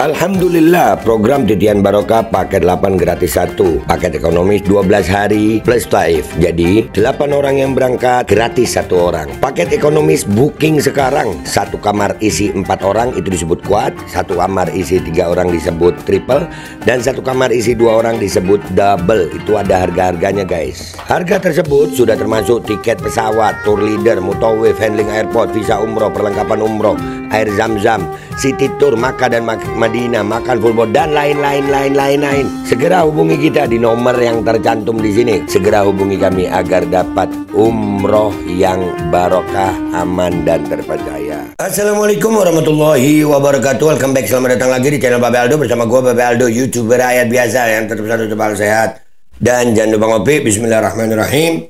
Alhamdulillah, program Titian Barokah paket 8 gratis 1, paket ekonomis 12 hari plus taif. Jadi 8 orang yang berangkat gratis 1 orang. Paket ekonomis booking sekarang, 1 kamar isi 4 orang itu disebut quad, 1 kamar isi 3 orang disebut triple, dan 1 kamar isi 2 orang disebut double. Itu ada harga-harganya guys. Harga tersebut sudah termasuk tiket pesawat, tour leader, mutawif, handling airport, visa umroh, perlengkapan umroh, air zam-zam, city tour, Makkah dan Madinah, makan full board, dan lain-lain. Segera hubungi kita di nomor yang tercantum di sini. Segera hubungi kami agar dapat umroh yang barokah, aman dan terpercaya. Assalamualaikum warahmatullahi wabarakatuh. Welcome back, selamat datang lagi di channel Babe Aldo bersama gue Babe Aldo, YouTuber rakyat biasa yang tetap satu tebal sehat. Dan jangan lupa ngopi. Bismillahirrahmanirrahim.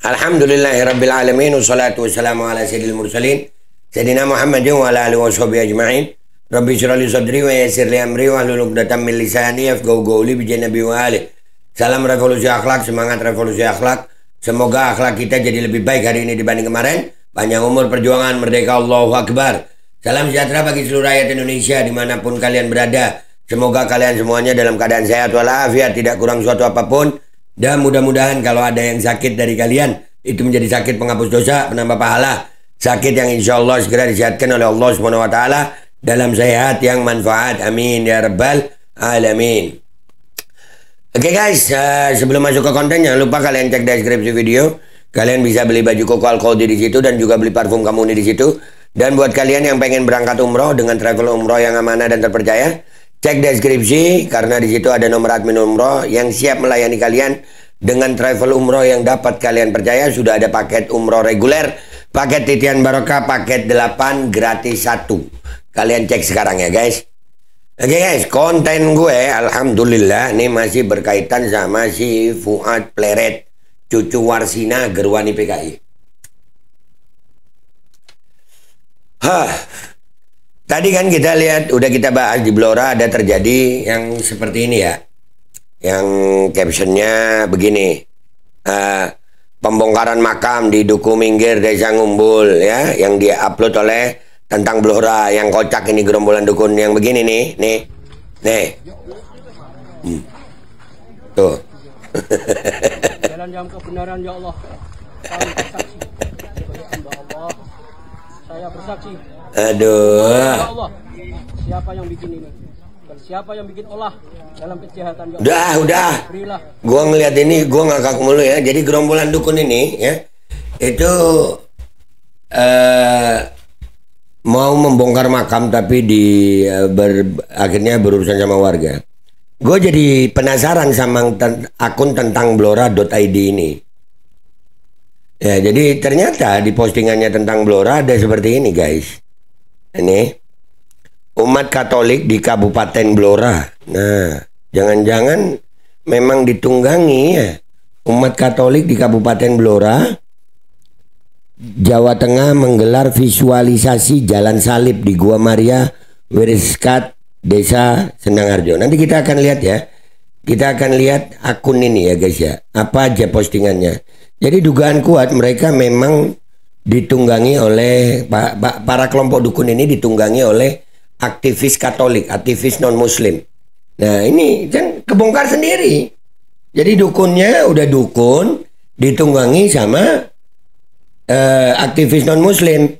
Alhamdulillahirabbil alamin, wassalatu wassalamu ala sayyidil mursalin sayyidina Muhammadin wa ala alihi washabihi ajma'in. Rabbi shrah li sadri wa yassir li amri wahlul 'uqdatam min lisani yafqahu qawli bi nabi wa ali. Salam revolusi akhlak, semangat revolusi akhlak. Semoga akhlak kita jadi lebih baik hari ini dibanding kemarin. Panjang umur, perjuangan, merdeka, Allahu Akbar. Salam sejahtera bagi seluruh rakyat Indonesia dimanapun kalian berada. Semoga kalian semuanya dalam keadaan sehat walafiat, tidak kurang suatu apapun. Dan mudah-mudahan kalau ada yang sakit dari kalian, itu menjadi sakit penghapus dosa, penambah pahala. Sakit yang insya Allah segera disehatkan oleh Allah SWT dalam sehat yang manfaat. Amin ya rabbal alamin. Oke guys, sebelum masuk ke konten, jangan lupa kalian cek deskripsi video. Kalian bisa beli baju koko Al-Qodi di situ dan juga beli parfum Kamuni di situ. Dan buat kalian yang pengen berangkat umroh dengan travel umroh yang amanah dan terpercaya, cek deskripsi karena di situ ada nomor admin umroh yang siap melayani kalian dengan travel umroh yang dapat kalian percaya. Sudah ada paket umroh reguler, paket Titian Barokah, paket 8 gratis 1. Kalian cek sekarang ya guys. Oke guys, konten gue alhamdulillah ini masih berkaitan sama si Fuad Pleret, cucu Warsina Gerwani PKI. Tadi kan kita lihat, udah kita bahas di Blora ada terjadi yang seperti ini ya. Yang captionnya begini. Pembongkaran makam di Duku Minggir, Desa Ngumbul ya. Yang dia upload oleh tentang Blora. Yang kocak ini gerombolan dukun yang begini nih. Nih. Tuh. Jalan yang kebenaran ya Allah. Kami bersaksi. Allah. Saya bersaksi. Aduh. Ya Allah, siapa yang bikin ini? Dan siapa yang bikin olah dalam kejahatan? Udah. Berilah. Gua ngeliat ini, gua ngakak mulu ya. Jadi gerombolan dukun ini ya, itu mau membongkar makam tapi akhirnya berurusan sama warga. Gue jadi penasaran sama akun tentang blora.id ini. Ya, jadi ternyata di postingannya tentang Blora ada seperti ini guys. Ini umat Katolik di Kabupaten Blora. Nah, jangan-jangan memang ditunggangi ya. Umat Katolik di Kabupaten Blora, Jawa Tengah menggelar visualisasi Jalan Salib di Gua Maria, Wiriskat, Desa Sendangharjo. Nanti kita akan lihat ya. Kita akan lihat akun ini ya guys ya. Apa aja postingannya. Jadi dugaan kuat mereka memang ditunggangi oleh para kelompok dukun ini, ditunggangi oleh aktivis Katolik, aktivis non-Muslim. Nah ini kan kebongkar sendiri. Jadi dukunnya udah dukun, ditunggangi sama aktivis non-Muslim.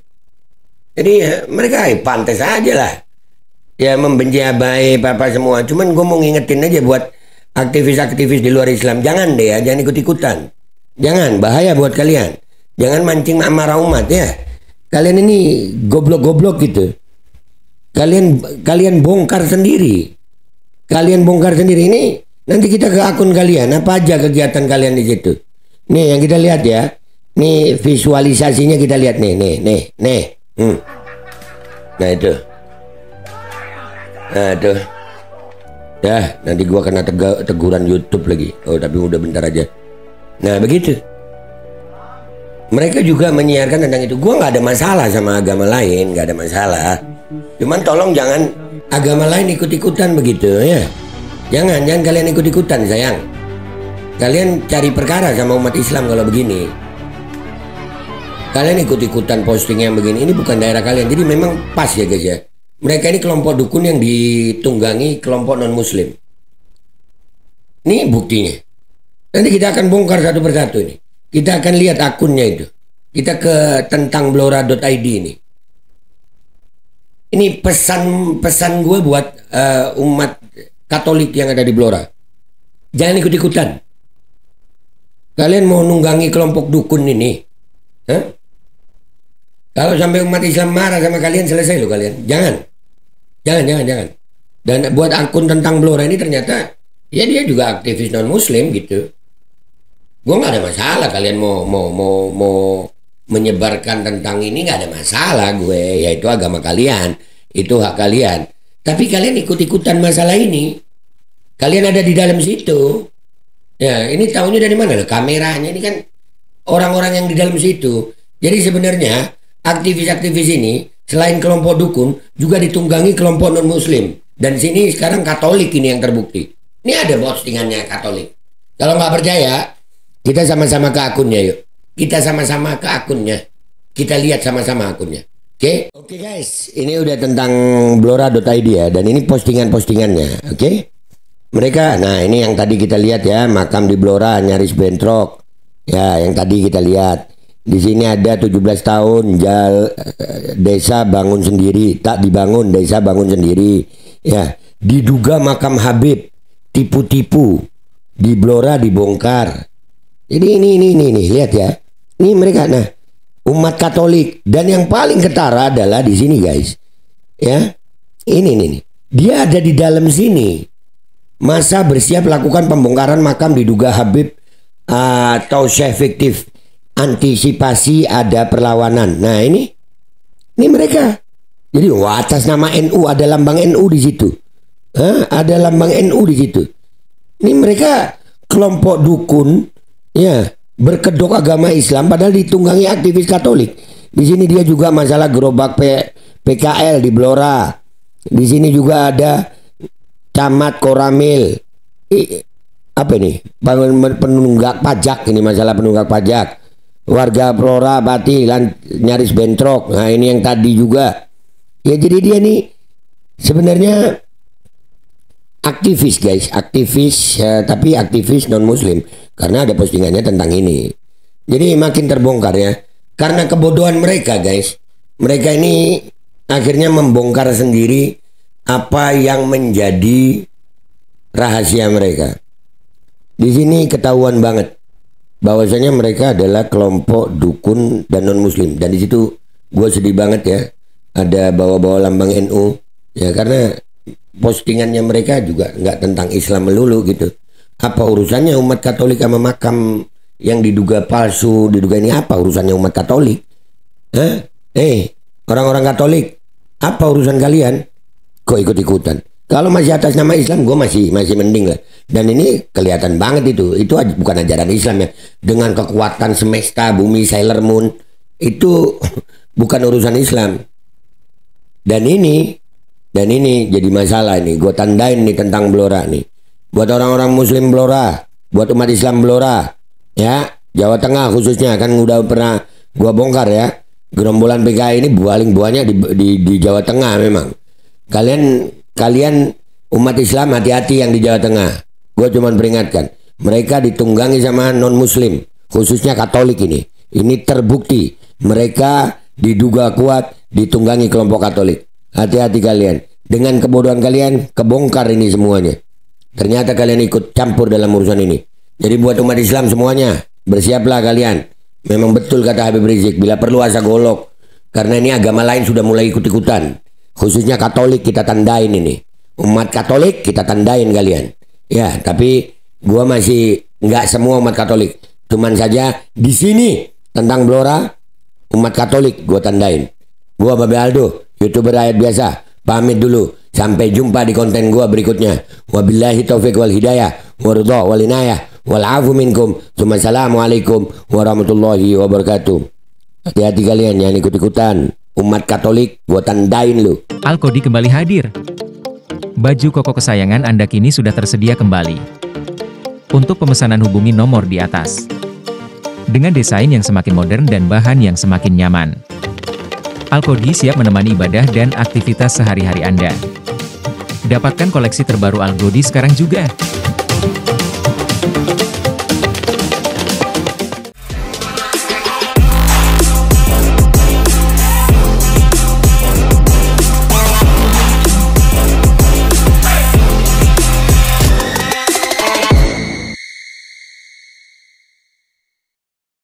Jadi ya, mereka pantas aja lah. Ya membenci abai apa semua. Cuman gue mau ngingetin aja buat aktivis-aktivis di luar Islam. Jangan deh ya, jangan ikut-ikutan. Jangan, bahaya buat kalian. Jangan mancing amarah umat ya. Kalian ini goblok-goblok gitu. Kalian bongkar sendiri. Kalian bongkar sendiri ini. Nanti kita ke akun kalian. Apa aja kegiatan kalian di situ. Nih yang kita lihat ya. Nih visualisasinya kita lihat nih. Nah itu. Nah itu. Ya nanti gua kena teguran YouTube lagi. Oh tapi udah bentar aja. Nah begitu. Mereka juga menyiarkan tentang itu. Gua nggak ada masalah sama agama lain, nggak ada masalah. Cuman tolong jangan agama lain ikut-ikutan begitu ya. Jangan kalian ikut-ikutan sayang. Kalian cari perkara sama umat Islam kalau begini. Kalian ikut-ikutan posting yang begini, ini bukan daerah kalian. Jadi memang pas ya guys ya. Mereka ini kelompok dukun yang ditunggangi kelompok non-muslim. Ini buktinya. Nanti kita akan bongkar satu persatu ini. Kita akan lihat akunnya itu. Kita ke tentangblora.id ini. Ini pesan gue buat umat Katolik yang ada di Blora. Jangan ikut-ikutan. Kalian mau nunggangi kelompok dukun ini? Hah? Kalau sampai umat Islam marah sama kalian, selesai loh kalian. Jangan. Dan buat akun tentang Blora ini ternyata ya dia juga aktivis non muslim gitu. Gue nggak ada masalah kalian mau menyebarkan tentang ini, nggak ada masalah gue. Ya itu agama kalian, itu hak kalian. Tapi kalian ikut-ikutan masalah ini. Kalian ada di dalam situ. Ya ini tahunya dari mana loh? Kameranya ini kan orang-orang yang di dalam situ. Jadi sebenarnya aktivis-aktivis ini selain kelompok dukun juga ditunggangi kelompok non muslim. Dan sini sekarang Katolik ini yang terbukti. Ini ada postingannya Katolik. Kalau nggak percaya, kita sama-sama ke akunnya yuk. Kita sama-sama ke akunnya. Kita lihat sama-sama akunnya. Oke guys, ini udah tentang blora.id ya. Dan ini postingan-postingannya. Oke. Mereka, nah ini yang tadi kita lihat ya, makam di Blora nyaris bentrok. Ya, yang tadi kita lihat. Di sini ada 17 tahun desa bangun sendiri, tak dibangun, desa bangun sendiri. Ya, diduga makam Habib, tipu-tipu di Blora dibongkar. Jadi ini lihat ya. Ini mereka, nah umat Katolik, dan yang paling ketara adalah di sini guys. Ya, ini. Dia ada di dalam sini. Masa bersiap lakukan pembongkaran makam diduga Habib atau Syekh fiktif. Antisipasi ada perlawanan. Nah ini mereka. Jadi atas nama NU ada lambang NU di situ. Ada lambang NU di situ. Ini mereka kelompok dukun ya, berkedok agama Islam padahal ditunggangi aktivis Katolik. Di sini dia juga masalah gerobak PKL di Blora. Di sini juga ada Camat Koramil. Apa ini? Penunggak pajak, ini masalah penunggak pajak. Warga Blora Pati nyaris bentrok. Nah ini yang tadi juga. Ya jadi dia nih sebenarnya aktivis guys, aktivis tapi aktivis non muslim karena ada postingannya tentang ini. Jadi makin terbongkar ya. Karena kebodohan mereka guys. Mereka ini akhirnya membongkar sendiri apa yang menjadi rahasia mereka. Di sini ketahuan banget bahwasanya mereka adalah kelompok dukun dan non muslim. Dan di situ gue sedih banget ya. Ada bawa-bawa lambang NU ya, karena postingannya mereka juga nggak tentang Islam melulu gitu. Apa urusannya umat Katolik sama makam yang diduga palsu, diduga ini, apa urusannya umat Katolik? Orang-orang Katolik, apa urusan kalian? Kok ikut-ikutan? Kalau masih atas nama Islam, gue masih mending lah. Dan ini kelihatan banget itu bukan ajaran Islam ya. Dengan kekuatan semesta, bumi, Sailor Moon, itu bukan urusan Islam. Dan ini jadi masalah ini. Gue tandain nih tentang Blora nih. Buat orang-orang Muslim Blora, buat umat Islam Blora, ya Jawa Tengah khususnya, kan udah pernah gue bongkar ya. Gerombolan PKI ini paling banyak di Jawa Tengah memang. Kalian umat Islam hati-hati yang di Jawa Tengah. Gue cuma peringatkan, mereka ditunggangi sama non muslim, khususnya Katolik ini. Ini terbukti mereka diduga kuat ditunggangi kelompok Katolik. Hati-hati kalian. Dengan kebodohan kalian kebongkar ini semuanya. Ternyata kalian ikut campur dalam urusan ini. Jadi buat umat Islam semuanya, bersiaplah kalian. Memang betul kata Habib Rizik, bila perlu asa golok. Karena ini agama lain sudah mulai ikut-ikutan. Khususnya Katolik kita tandain ini. Umat Katolik kita tandain kalian. Ya, tapi gua masih nggak semua umat Katolik. Cuman saja di sini tentang Blora, umat Katolik gua tandain. Gua Babe Aldo, YouTuber rakyat biasa. Pamit dulu. Sampai jumpa di konten gua berikutnya. Wabillahi taufiq wal hidayah, waridha wal inayah, wal afu minkum. Assalamualaikum warahmatullahi wabarakatuh. Hati-hati kalian, jangan ikut-ikutan. Umat Katolik gua tandain lu. Alkodi kembali hadir. Baju koko kesayangan Anda kini sudah tersedia kembali. Untuk pemesanan hubungi nomor di atas. dengan desain yang semakin modern dan bahan yang semakin nyaman. Alkodi siap menemani ibadah dan aktivitas sehari-hari Anda. Dapatkan koleksi terbaru Alkodi sekarang juga.